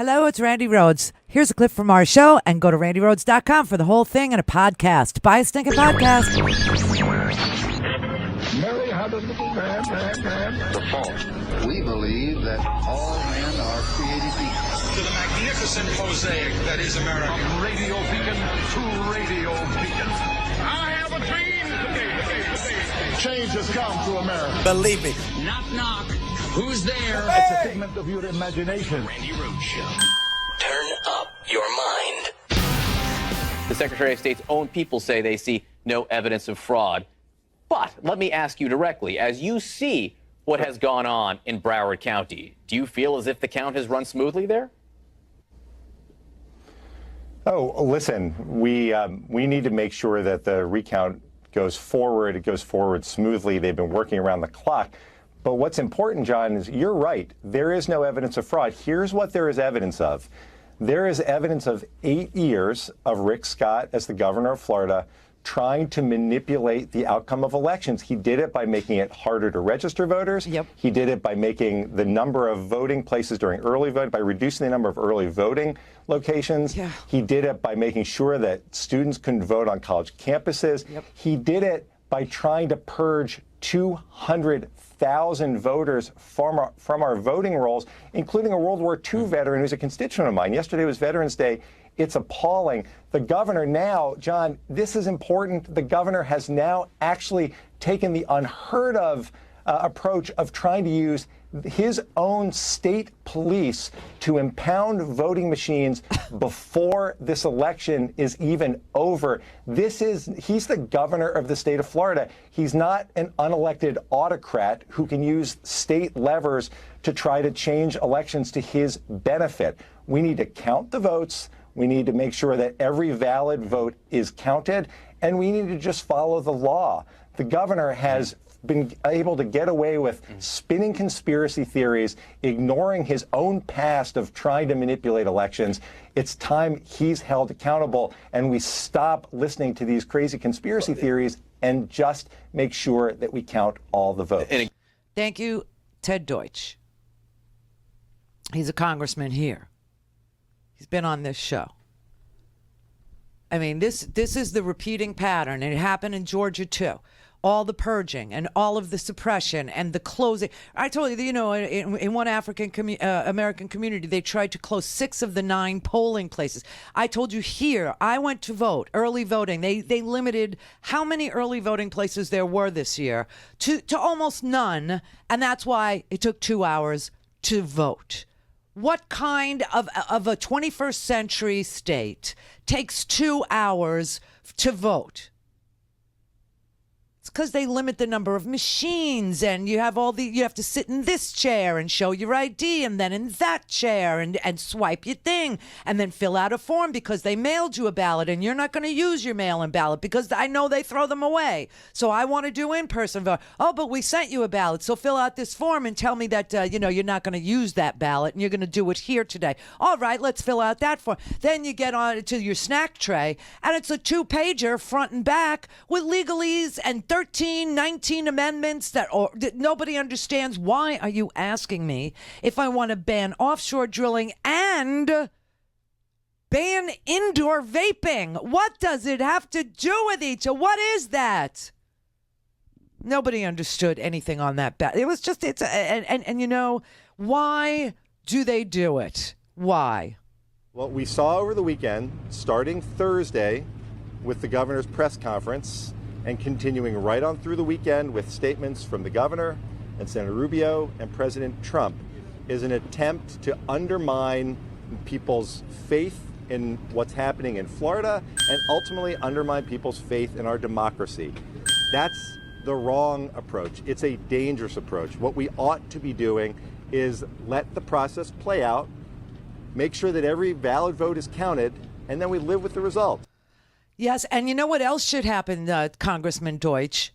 Hello, it's Randy Rhodes. Here's a clip from our show, and go to randyrhodes.com for the whole thing and a podcast. Buy a stinking podcast. Mary had a little man. The fault. We believe that all men are created equal. To the magnificent mosaic that is America. From radio beacon to radio beacon. I have a dream today. Change has come to America. Believe me. Knock, knock. Who's there? It's a figment of your imagination. Randy Rhodes Show. Turn up your mind. The Secretary of State's own people say they see no evidence of fraud. But let me ask you directly, as you see what has gone on in Broward County, do you feel as if the count has run smoothly there? Oh, listen, we need to make sure that the recount goes forward. It goes forward smoothly. They've been working around the clock. But what's important, John, is you're right. There is no evidence of fraud. Here's what there is evidence of. There is evidence of 8 years of Rick Scott as the governor of Florida trying to manipulate the outcome of elections. He did it by making it harder to register voters. Yep. He did it by making the number of voting places during early voting, by reducing the number of early voting locations. Yeah. He did it by making sure that students couldn't vote on college campuses. Yep. He did it by trying to purge 200,000 voters from our voting rolls, including a World War II veteran who's a constituent of mine. Yesterday was Veterans Day. It's appalling. The governor now, John, this is important. The governor has now actually taken the unheard of approach of trying to use his own state police to impound voting machines before this election is even over. He's the governor of the state of Florida. He's not an unelected autocrat who can use state levers to try to change elections to his benefit. We need to count the votes. We need to make sure that every valid vote is counted, and we need to just follow the law. The governor has been able to get away with spinning conspiracy theories, ignoring his own past of trying to manipulate elections. It's time he's held accountable, and we stop listening to these crazy conspiracy theories and just make sure that we count all the votes. Thank you, Ted Deutsch. He's a congressman here. He's been on this show. I mean, this is the repeating pattern. It happened in Georgia, too. All the purging and all of the suppression and the closing. I told you, in one African American community, they tried to close 6 of the 9 polling places. I told you here, I went to vote, early voting. They limited how many early voting places there were this year to almost none, and that's why it took 2 hours to vote. What kind of a 21st century state takes 2 hours to vote? It's because they limit the number of machines, and you have to sit in this chair and show your ID, and then in that chair and swipe your thing, and then fill out a form because they mailed you a ballot, and you're not going to use your mail-in ballot because I know they throw them away. So I want to do in-person vote. Oh, but we sent you a ballot, so fill out this form and tell me that you're not going to use that ballot and you're going to do it here today. All right, let's fill out that form. Then you get on to your snack tray, and it's a 2-pager front and back with legalese and 13, 19 amendments that nobody understands. Why are you asking me if I want to ban offshore drilling and ban indoor vaping? What does it have to do with each other? What is that? Nobody understood anything on that. It was just, why do they do it? Why? Well, we saw over the weekend, starting Thursday with the governor's press conference and continuing right on through the weekend with statements from the governor and Senator Rubio and President Trump, is an attempt to undermine people's faith in what's happening in Florida and ultimately undermine people's faith in our democracy. That's the wrong approach. It's a dangerous approach. What we ought to be doing is let the process play out, make sure that every valid vote is counted, and then we live with the result. Yes, and you know what else should happen, Congressman Deutsch?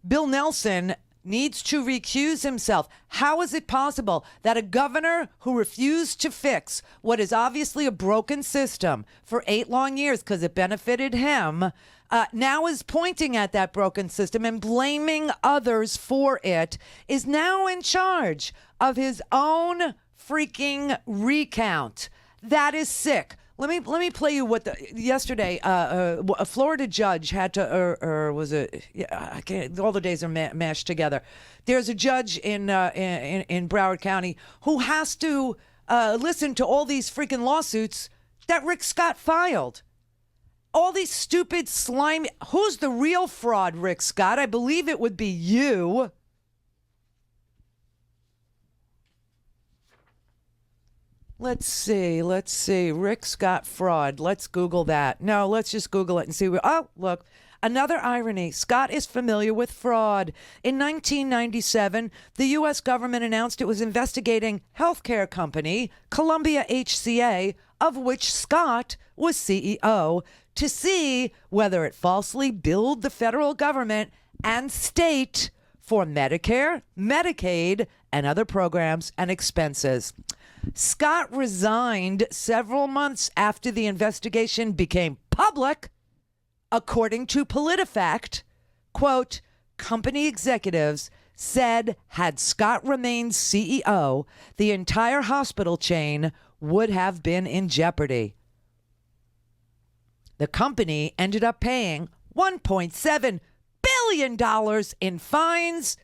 Bill Nelson needs to recuse himself. How is it possible that a governor who refused to fix what is obviously a broken system for 8 long years because it benefited him, now is pointing at that broken system and blaming others for it, is now in charge of his own freaking recount. That is sick. Let me play you what yesterday a Florida judge had to, or was it? Yeah, I can't. All the days are mashed together. There's a judge in Broward County who has to listen to all these freaking lawsuits that Rick Scott filed. All these stupid, slimy. Who's the real fraud, Rick Scott? I believe it would be you. Let's see. Rick Scott fraud. Let's Google that. No, let's just Google it and see. Oh, look. Another irony. Scott is familiar with fraud. In 1997, the U.S. government announced it was investigating healthcare company Columbia HCA, of which Scott was CEO, to see whether it falsely billed the federal government and state for Medicare, Medicaid, and other programs and expenses. Scott resigned several months after the investigation became public, according to PolitiFact. Quote, company executives said had Scott remained CEO, the entire hospital chain would have been in jeopardy. The company ended up paying $1.7 billion in fines,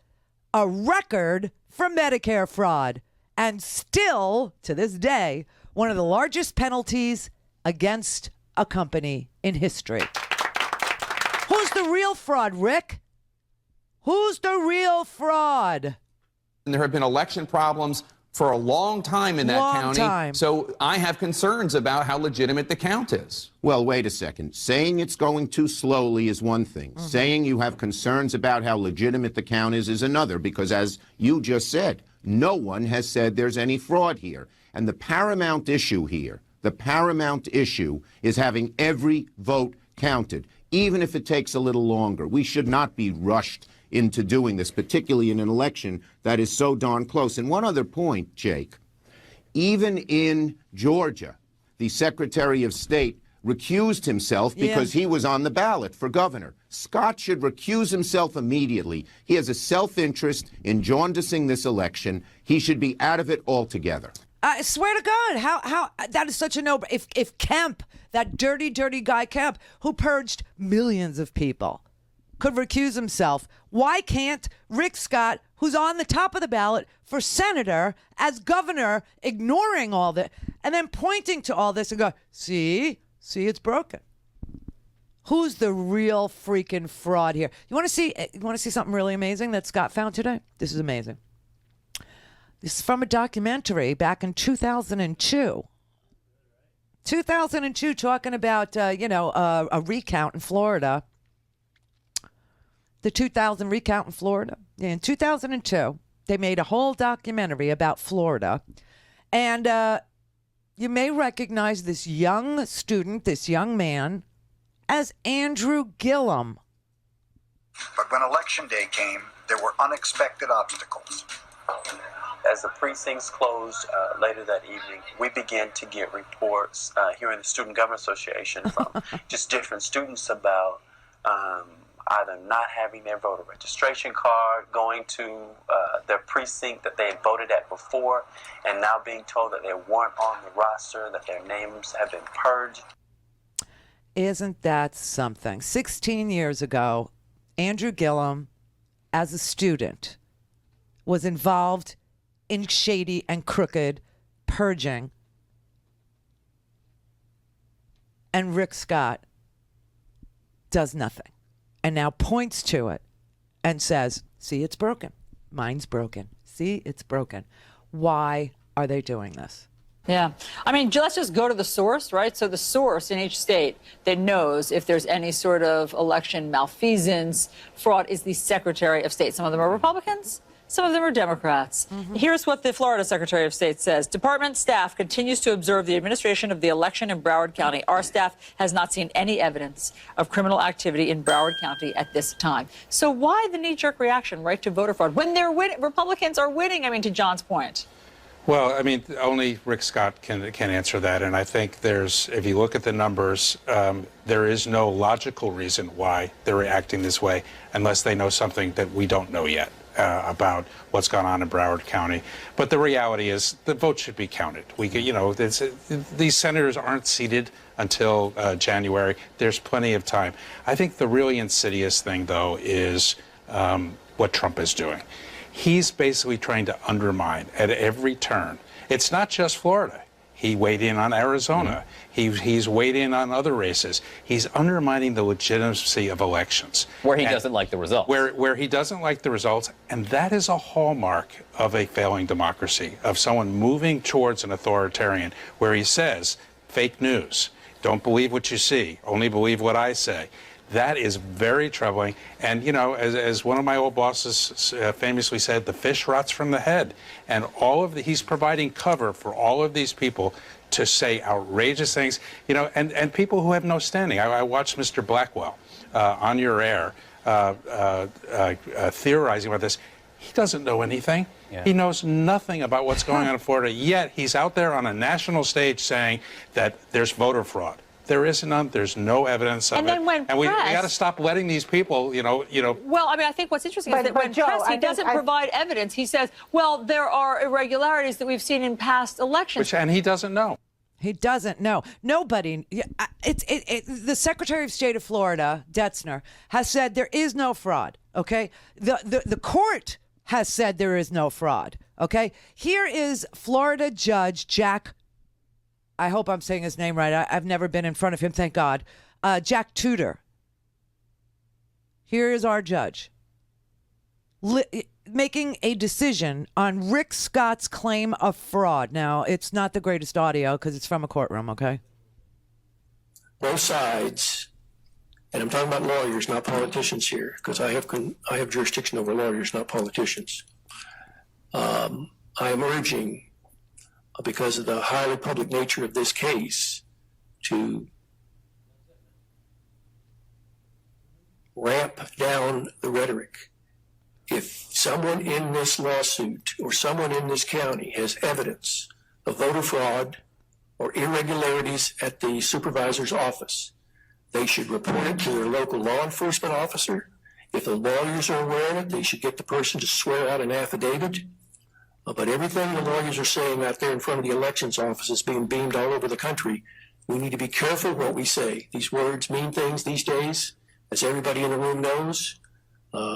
a record for Medicare fraud, and still, to this day, one of the largest penalties against a company in history. Who's the real fraud, Rick? Who's the real fraud? And there have been election problems for a long time in that county. So I have concerns about how legitimate the count is. Well, wait a second. Saying it's going too slowly is one thing. Saying you have concerns about how legitimate the count is another, because as you just said, no one has said there's any fraud here. And the paramount issue here, is having every vote counted, even if it takes a little longer. We should not be rushed into doing this, particularly in an election that is so darn close. And one other point, Jake, even in Georgia, the Secretary of State recused himself because he was on the ballot for governor. Scott should recuse himself immediately. He has a self-interest in jaundicing this election. He should be out of it altogether. I swear to God, how that is such a no. If Kemp, that dirty guy Kemp, who purged millions of people, could recuse himself, why can't Rick Scott, who's on the top of the ballot for senator, as governor, ignoring all that and then pointing to all this and go, see, it's broken. Who's the real freaking fraud here? You want to see something really amazing that Scott found today? This is amazing. This is from a documentary back in 2002. 2002, talking about a recount in Florida. The 2000 recount in Florida. In 2002, they made a whole documentary about Florida. And you may recognize this young student, this young man, as Andrew Gillum. But when election day came, there were unexpected obstacles. As the precincts closed later that evening, we began to get reports here in the Student Government Association from just different students about either not having their voter registration card, going to their precinct that they had voted at before, and now being told that they weren't on the roster, that their names have been purged. Isn't that something? 16 years ago, Andrew Gillum, as a student, was involved in shady and crooked purging. And Rick Scott does nothing and now points to it and says, see, it's broken. Mine's broken. See, it's broken. Why are they doing this? Yeah. I mean, let's just go to the source, right? So the source in each state that knows if there's any sort of election malfeasance, fraud, is the Secretary of State. Some of them are Republicans. Some of them are Democrats. Here's what the Florida Secretary of State says. Department staff continues to observe the administration of the election in Broward County. Our staff has not seen any evidence of criminal activity in Broward County at this time. So why the knee-jerk reaction, right, to voter fraud? When they're winning, Republicans are winning, I mean, to John's point. Well, I mean, only Rick Scott can answer that. And I think if you look at the numbers, there is no logical reason why they're reacting this way unless they know something that we don't know yet. about what's gone on in Broward County. But the reality is the vote should be counted. These senators aren't seated until January. There's plenty of time. I think the really insidious thing, though, is what Trump is doing. He's basically trying to undermine at every turn. It's not just Florida. He weighed in on Arizona. He's weighed in on other races. He's undermining the legitimacy of elections. Where he doesn't like the results. Where he doesn't like the results. And that is a hallmark of a failing democracy, of someone moving towards an authoritarian, where he says, fake news. Don't believe what you see. Only believe what I say. That is very troubling. And, as one of my old bosses famously said, the fish rots from the head. And he's providing cover for all of these people to say outrageous things, and people who have no standing. I watched Mr. Blackwell on your air theorizing about this. He doesn't know anything. Yeah. He knows nothing about what's going on in Florida, yet he's out there on a national stage saying that there's voter fraud. There is none. There's no evidence of it. And we got to stop letting these people, Well, I think what's interesting is that when pressed, he doesn't provide evidence. He says, well, there are irregularities that we've seen in past elections. And he doesn't know. He doesn't know. Nobody. The Secretary of State of Florida, Detzner, has said there is no fraud. Okay, the court has said there is no fraud. Okay, here is Florida Judge Jack. I hope I'm saying his name right. I've never been in front of him, thank God. Jack Tudor. Here is our judge making a decision on Rick Scott's claim of fraud. Now, it's not the greatest audio because it's from a courtroom, okay? Both sides, and I'm talking about lawyers, not politicians here, because I have jurisdiction over lawyers, not politicians. I am urging, because of the highly public nature of this case, to ramp down the rhetoric. If someone in this lawsuit or someone in this county has evidence of voter fraud or irregularities at the supervisor's office, they should report it to their local law enforcement officer. If the lawyers are aware of it, they should get the person to swear out an affidavit. But everything the lawyers are saying out there in front of the elections office is being beamed all over the country. We need to be careful what we say. These words mean things these days, as everybody in the room knows.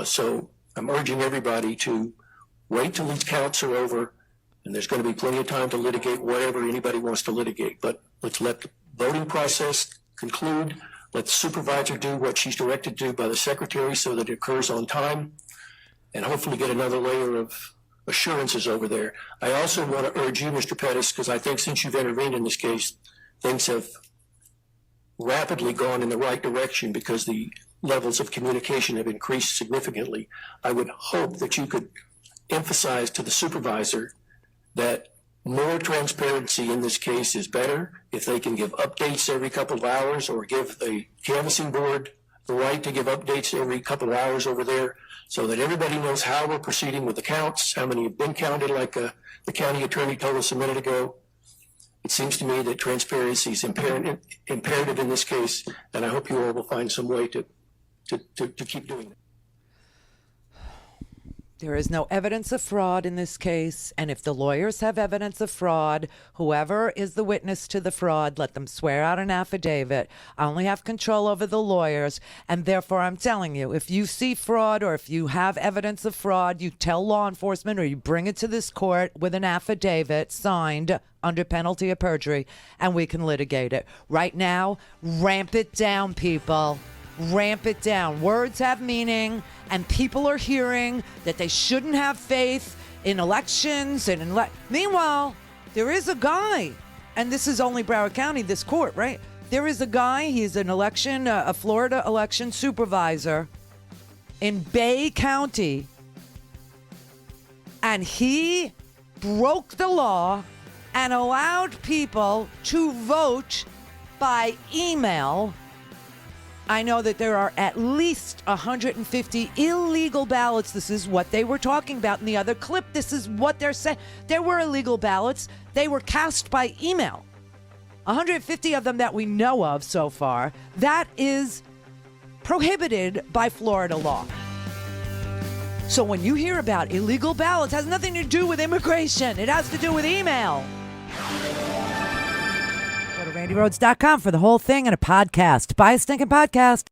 So I'm urging everybody to wait till these counts are over, and there's going to be plenty of time to litigate whatever anybody wants to litigate. But let's let the voting process conclude. Let the supervisor do what she's directed to do by the secretary so that it occurs on time, and hopefully get another layer of assurances over there. I also want to urge you, Mr. Pettis, because I think since you've intervened in this case, things have rapidly gone in the right direction because the levels of communication have increased significantly. I would hope that you could emphasize to the supervisor that more transparency in this case is better. If they can give updates every couple of hours, or give the canvassing board the right to give updates every couple of hours over there, so that everybody knows how we're proceeding with the counts, how many have been counted, like the county attorney told us a minute ago. It seems to me that transparency is imperative in this case, and I hope you all will find some way to keep doing that. There is no evidence of fraud in this case, and if the lawyers have evidence of fraud, whoever is the witness to the fraud, let them swear out an affidavit. I only have control over the lawyers, and therefore I'm telling you, if you see fraud or if you have evidence of fraud, you tell law enforcement or you bring it to this court with an affidavit signed under penalty of perjury, and we can litigate it. Right now, ramp it down, people. Ramp it down. Words have meaning, and people are hearing that they shouldn't have faith in elections. Meanwhile, there is a guy, and this is only Broward County, this court, right? There is a guy, he's a Florida election supervisor in Bay County, and he broke the law and allowed people to vote by email. I know that there are at least 150 illegal ballots. This is what they were talking about in the other clip. This is what they're saying. There were illegal ballots. They were cast by email. 150 of them that we know of so far. That is prohibited by Florida law. So when you hear about illegal ballots, it has nothing to do with immigration. It has to do with email. Go to RandyRhodes.com for the whole thing and a podcast. Buy a stinking podcast.